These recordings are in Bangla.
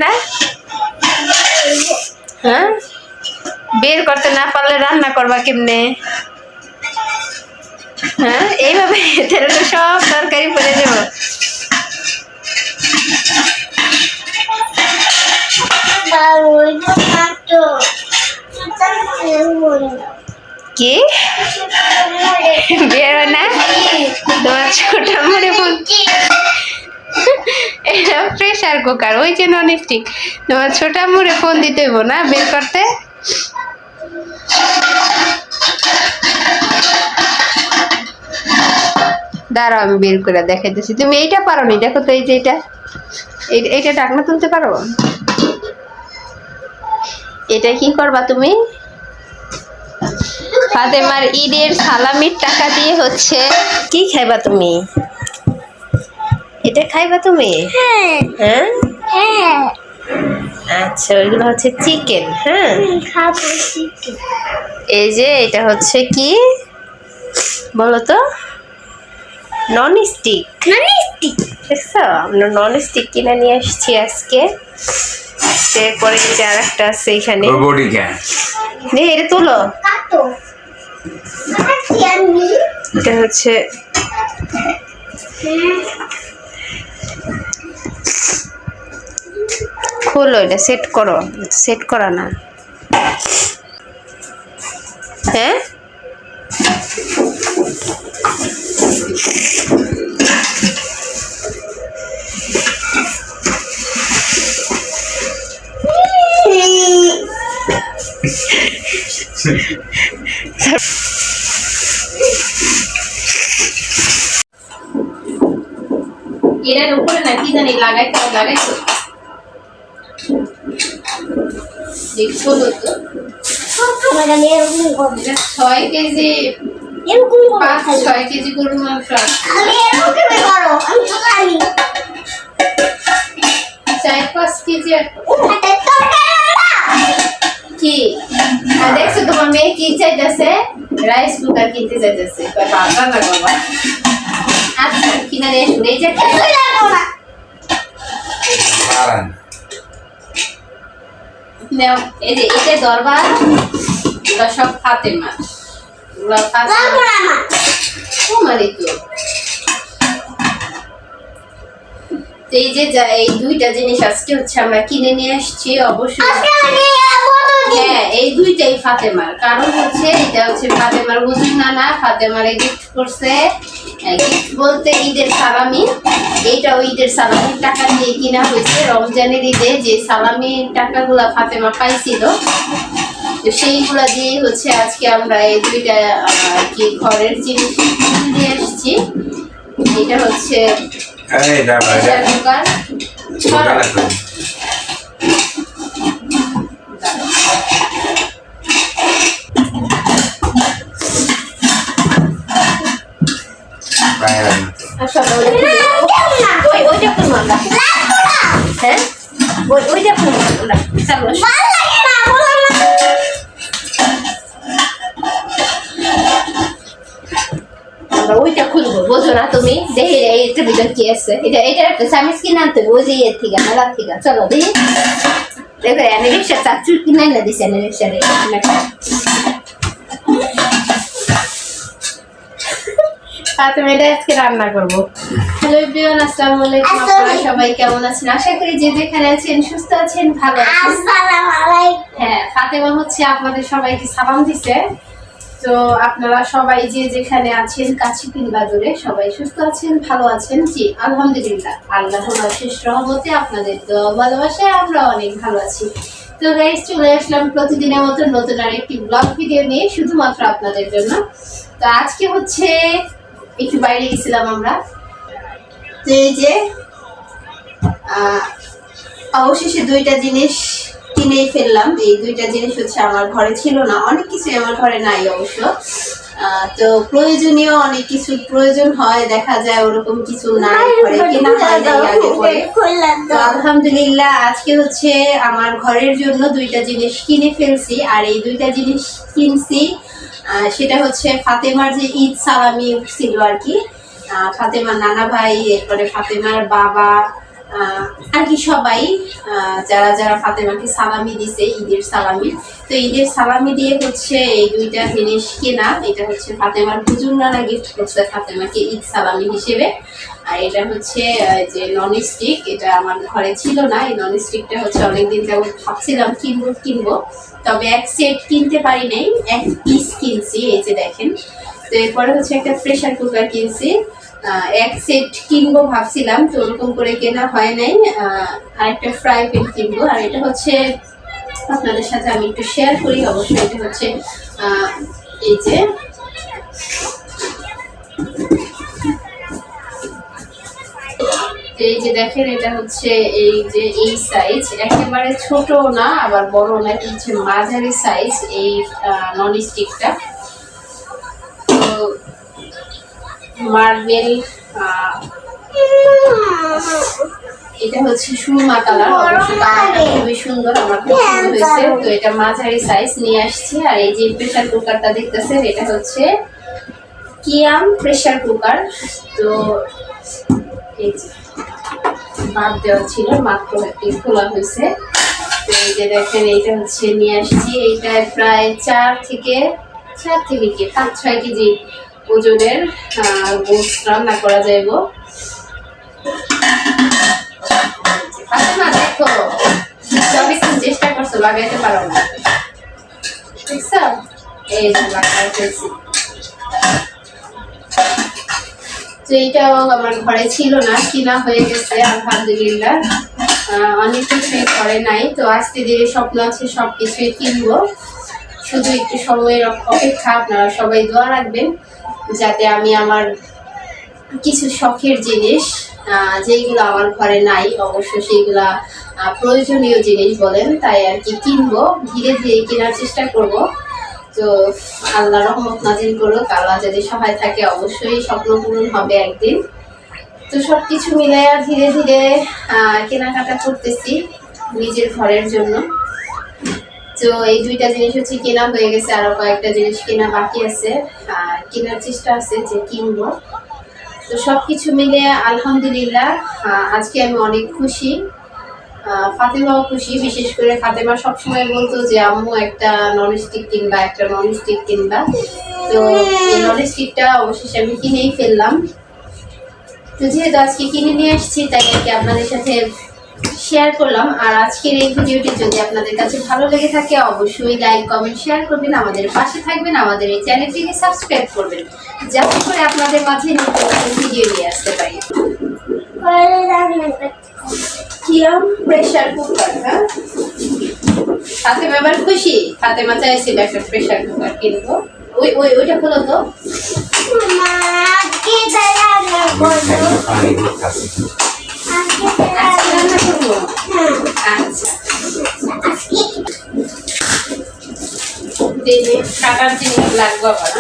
না? হ্যাঁ, বের করতে না পারলে রান্না করবা কেমনে? হ্যাঁ, এইভাবে তাহলে তো সব তরকারি ফেলে দেবো। কি বেরো না তোমার ছোট মুড়ে ফোন? এটা প্রেসার কুকার, ওই যে নন স্টিক। তোমার ছোট মুড়ে ফোন দিতে হইব না বের করতে। দাঁড়াও আমি বের করে দেখাইতেছি। তুমি এইটা পারো নি, দেখো তো এই যে এইটা ঢাকনা তুলতে পারো? এটা কি করবা তুমি? ফাতেমার ঈদের সালামির টাকা দিয়ে হচ্ছে কি খাইবা তুমি? এটা খাইবা তুমি? হ্যাঁ হ্যাঁ, আচ্ছা ওইগুলো হচ্ছে চিকেন। হ্যাঁ খাবো চিকেন। এই যে এটা হচ্ছে কি বলো তো? Non stick. নন স্টিক দেখছো, আমরা নন স্টিক কিনে নিয়ে আসছি আজকে। এরপরে যে আর একটা আছে এখানে, এটা তোলো। এটা হচ্ছে খোলো, এটা সেট করো। সেট করা না। হ্যাঁ এটার উপরে না কি জানি লাগাইছো দেখছো তো? 6 কেজি 5-6 কেজি গরুর মাংস। 4-5 কেজি কি দেখছো? তোমার মেয়ে কি চাইতেছে? রাইস কুকার কিনতে চাইতেছে। রান্না করবা? আচ্ছা কিনা নিয়ে শুনে এই যে এই যে এটা দরবার, ওগুলা সব ফাতেমা। ওগুলা ফাতেমা তোমারই তো। এই যে এই দুইটা জিনিস আজকে হচ্ছে আমরা কিনে নিয়ে আসছি। অবশ্যই হ্যাঁ, এই দুইটাই ফাতেমার। কারণ হচ্ছে এটা হচ্ছে ফাতেমার হুজুর নানা ফাতেমারে গিফট করছে। গিফট বলতে ঈদের সালামি। এইটাও ঈদের সালামির টাকা দিয়ে কিনা হয়েছে। রমজানের ঈদে যে সালামির টাকাগুলা ফাতেমা পাইছিল, তো সেইগুলা দিয়ে হচ্ছে আজকে আমরা এই দুইটা কি ঘরের জিনিস নিয়ে আসছি। এটা হচ্ছে ওইটা খুলবো, বোঝো না তুমি? দেখি এইটার ভিতর কি আছে। এটা একটা চামিচ কিনে আনতে হবে, ওই যে ইয়ে থেকে মেলা থেকে। চলো দেখি। দেখো রিক্সা চাচুর কিনে না দিছে রিক্সার। ফাতেমা এটা আজকে রান্না করবো। হ্যালো এভরিওয়ান, আসসালামু আলাইকুম। আপনারা সবাই কেমন আছেন? আশা করি যে যেখানে আছেন সুস্থ আছেন, ভালো আছেন। আসসালামু আলাইকুম। হ্যাঁ, ফাতেমা হচ্ছে আপনাদের সবাইকে সালাম দিছে। তো আপনারা সবাই যে যেখানে আছেন, কাছে কিংবা দূরে, সবাই সুস্থ আছেন, ভালো আছেন। জি আলহামদুলিল্লাহ, আল্লাহর অশেষ রহমতে আপনাদের দোয়া ভালোবাসায় আমরা অনেক ভালো আছি। তো গাইস, চলে আসলাম প্রতিদিনের মতো নতুন আরেকটি ব্লগ ভিডিও নিয়ে, শুধুমাত্র আপনাদের জন্য। তো আজকে হচ্ছে একটু বাইরে গেছিলাম আমরা। তো এই যে অবশেষে দুইটা জিনিস কিনেই ফেললাম। এই দুইটা জিনিস হচ্ছে আমার ঘরে ছিল না, অনেক কিছু আমার ঘরে নাই অবশ্য। তো প্রয়োজনীয় অনেক কিছু প্রয়োজন হয়, দেখা যায় ওরকম কিছু নাই ঘরে, কেনা হয় নাই আগে পরে। তো আলহামদুলিল্লাহ আজকে হচ্ছে আমার ঘরের জন্য দুইটা জিনিস কিনে ফেলছি। আর এই দুইটা জিনিস কিনছি সেটা হচ্ছে ফাতেমার যে ঈদ সালামি উঠছিল আর কি। ফাতেমার নানা ভাই, এরপরে ফাতেমার বাবা, আর কি সবাই যারা যারা ফাতেমাকে সালামি দিছে ঈদের সালামি, তো ঈদের সালামি দিয়ে হচ্ছে এই দুইটা জিনিস কেনা। এটা হচ্ছে ফাতেমার হুজুরনারা গিফট করছে ফাতেমাকে ঈদ সালামি হিসেবে। আর এটা হচ্ছে যে নন স্টিক, এটা আমার ঘরে ছিল না। এই নন স্টিকটা হচ্ছে অনেকদিন যাবত ভাবছিলাম কিনবো, তবে এক সেট কিনতে পারি নাই, এক পিস কিনছি। এই যে দেখেন। তো এরপরে হচ্ছে একটা প্রেশার কুকার কিনছি, এক সেট কিনবো ভাবছিলাম, তো ওরকম করে কেনা হয় নাই। আরেকটা ফ্রাই প্যান কিনবো। আর এটা হচ্ছে আপনাদের সাথে আমি একটু শেয়ার করি অবশ্যই। এটা হচ্ছে এই যে এই যে দেখেন, এটা হচ্ছে এই যে এই সাইজ, একেবারে ছোট না আবার বড় না, এটা হচ্ছে মাঝারি সাইজ এই নন স্টিকটা। তো মার্বেল, এটা হচ্ছে সুরমা কালার, অবশ্য কালারটা খুবই সুন্দর, আমার খুব পছন্দ হয়েছে। তো এটা মাঝারি সাইজ নিয়ে আসছে। আর এই যে প্রেসার কুকারটা দেখতেছেন, এটা হচ্ছে কিয়াম প্রেসার কুকার। তো এই যে ভাত দেওয়া ছিল, মাত্র একটি খোলা হয়েছে। তো এই যে দেখেন, এইটা হচ্ছে নিয়ে আসছি। এইটায় প্রায় 4 থেকে কি 5-6 কেজি ওজনের গোস্ত রান্না করা যাইব। ফাতেমা দেখো, অনেকক্ষণ চেষ্টা করছো, লাগাইতে পারো না, দেখছো? এই যে লাগাই ফেলছি। তো এইটাও আমার ঘরে ছিল না, কিনা হয়ে গেছে আলহামদুলিল্লাহ। অনেক কিছুই ঘরে নাই, তো আজকে যে স্বপ্ন আছে সবকিছুই কিনবো। শুধু একটু সময়ের অপেক্ষা। আপনারা সবাই দোয়া রাখবেন যাতে আমি আমার কিছু শখের জিনিস যেগুলো আমার ঘরে নাই, অবশ্য সেইগুলা প্রয়োজনীয় জিনিস বলেন, তাই আর কি কিনবো, ধীরে ধীরে কেনার চেষ্টা করব। তো আল্লাহ রহমত নাজিল করুক, আল্লাহ যদি সহায় থাকে অবশ্যই স্বপ্ন পূরণ হবে একদিন। তো সবকিছু মিলাইয়া ধীরে ধীরে কেনাকাটা করতেছি নিজের ঘরের জন্য। তো এই দুইটা জিনিস হচ্ছে কেনা হয়ে গেছে, আরো কয়েকটা জিনিস কেনা বাকি আছে, কেনার চেষ্টা আছে যে কিনবো। তো সবকিছু মিলে আলহামদুলিল্লাহ আজকে আমি অনেক খুশি, ফাতেমাও খুশি। বিশেষ করে ফাতেমা সবসময় বলতো যে আম্মু একটা ননস্টিক কিনবা। তো এই ননস্টিকটা অবশেষে আমি কিনেই ফেললাম। তো যেহেতু আজকে কিনে নিয়ে আসছি, তাই আর কি আপনাদের সাথে শেয়ার করলাম। আর আজকের এই ভিডিওটি যদি আপনাদের কাছে ভালো লেগে থাকে অবশ্যই লাইক, কমেন্ট, শেয়ার করবেন, আমাদের পাশে থাকবেন, আমাদের এই চ্যানেলটিকে সাবস্ক্রাইব করবেন, যাতে করে আপনাদের মাঝে নতুন নতুন ভিডিও নিয়ে আসতে পারি। কিয়াম প্রেসার কুকার, হ্যাঁ ফাতেমা এবার খুশি। ফাতেমা চাইছিল একটা প্রেসার কুকার কিনবো। ওইটা খোলো তো। কাটার জিনিস লাগবে আবার,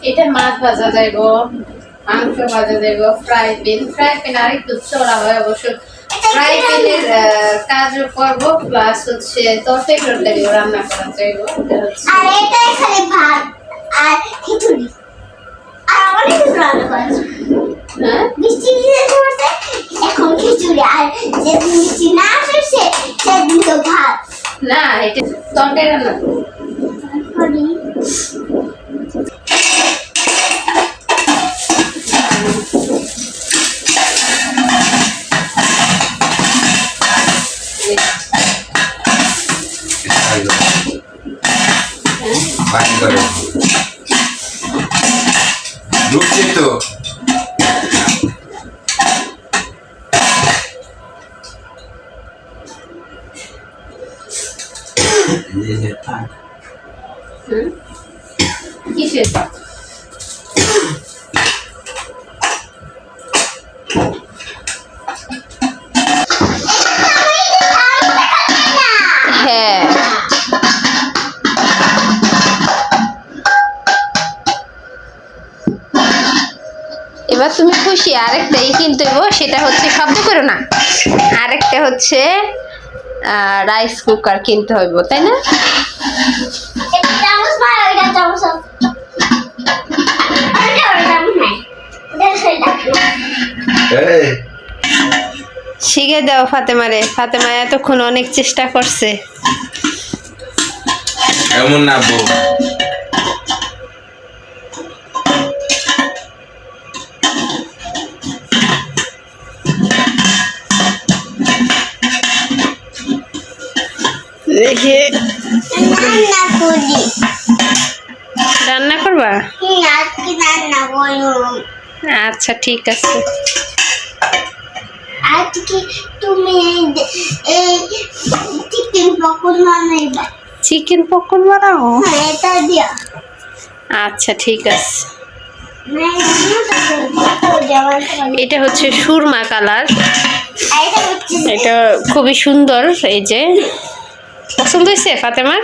এটা মাছ ভাজা যাইব, মাংস ভাজা যাইব, ফ্রাই প্যান আরেকটু চড়া হয় অবশ্য। ফ্রাই প্যানের কাজও করবো, প্লাস হচ্ছে তরকারিও রান্না করা যাইব। আর এটা এখানে ভাত আর খিচুড়ি আর অনেক কিছু রান্না করা আছে। হ্যাঁ মিষ্টি দিয়ে করতে এখন খিচুড়ি, আর যেদিন মিষ্টি না আসে সেদিন তো ভাত। না, এটা তরকারি রান্না করবো। ঢুকছে তো কিসের আরেকটাই কিনতে হইব, সেটা হচ্ছে শব্দ করো না, আরেকটা হচ্ছে রাইস কুকার কিনতে হইব, তাই না? এটা চামচ মার, এটা চামচ শিখে দাও ফাতেমারে। ফাতেমা এতক্ষণ অনেক চেষ্টা করছে। এমন না বউ। দেখে রান্না করি। রান্না করবা? আজকে রান্না করব। আচ্ছা ঠিক আছে। আজকে তুমি এই চিকেন পকোড়া বানাইবা। চিকেন পকোড়া বানাও? হ্যাঁ, এটা দিয়া। আচ্ছা ঠিক আছে। এটা হচ্ছে সুরমা কালার, এটা খুবই সুন্দর। এই যে পছন্দ হয়েছে ফাতেমার?